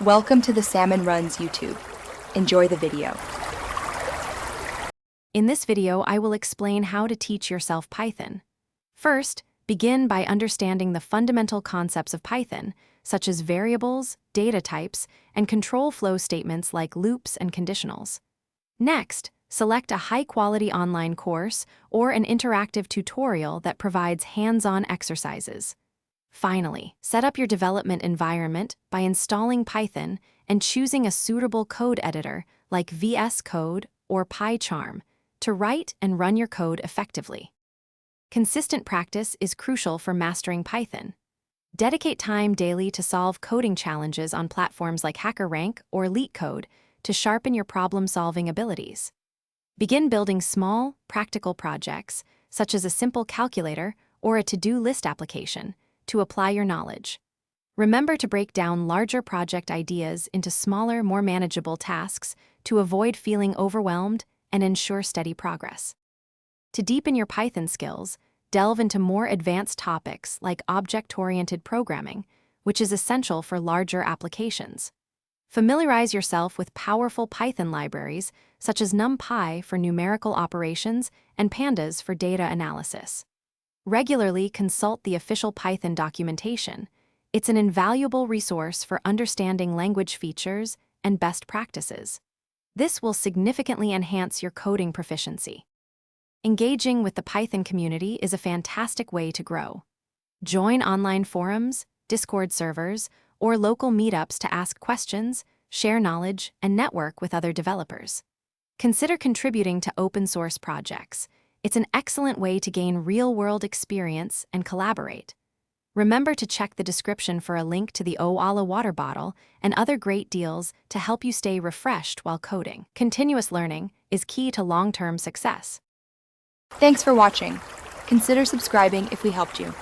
Welcome to the Salmon Runs YouTube. Enjoy the video. In this video, I will explain how to teach yourself Python. First, begin by understanding the fundamental concepts of Python, such as variables, data types, and control flow statements like loops and conditionals. Next, select a high-quality online course or an interactive tutorial that provides hands-on exercises. Finally, set up your development environment by installing Python and choosing a suitable code editor like VS Code or PyCharm to write and run your code effectively. Consistent practice is crucial for mastering Python. Dedicate time daily to solve coding challenges on platforms like HackerRank or LeetCode to sharpen your problem-solving abilities. Begin building small, practical projects, such as a simple calculator or a to-do list application, to apply your knowledge. Remember to break down larger project ideas into smaller, more manageable tasks to avoid feeling overwhelmed and ensure steady progress. To deepen your Python skills, delve into more advanced topics like object-oriented programming, which is essential for larger applications. Familiarize yourself with powerful Python libraries such as NumPy for numerical operations and Pandas for data analysis. Regularly consult the official Python documentation. It's an invaluable resource for understanding language features and best practices. This will significantly enhance your coding proficiency. Engaging with the Python community is a fantastic way to grow. Join online forums, Discord servers, or local meetups to ask questions, share knowledge, and network with other developers. Consider contributing to open-source projects. It's an excellent way to gain real-world experience and collaborate. Remember to check the description for a link to the Oala water bottle and other great deals to help you stay refreshed while coding. Continuous learning is key to long-term success. Thanks for watching. Consider subscribing if we helped you.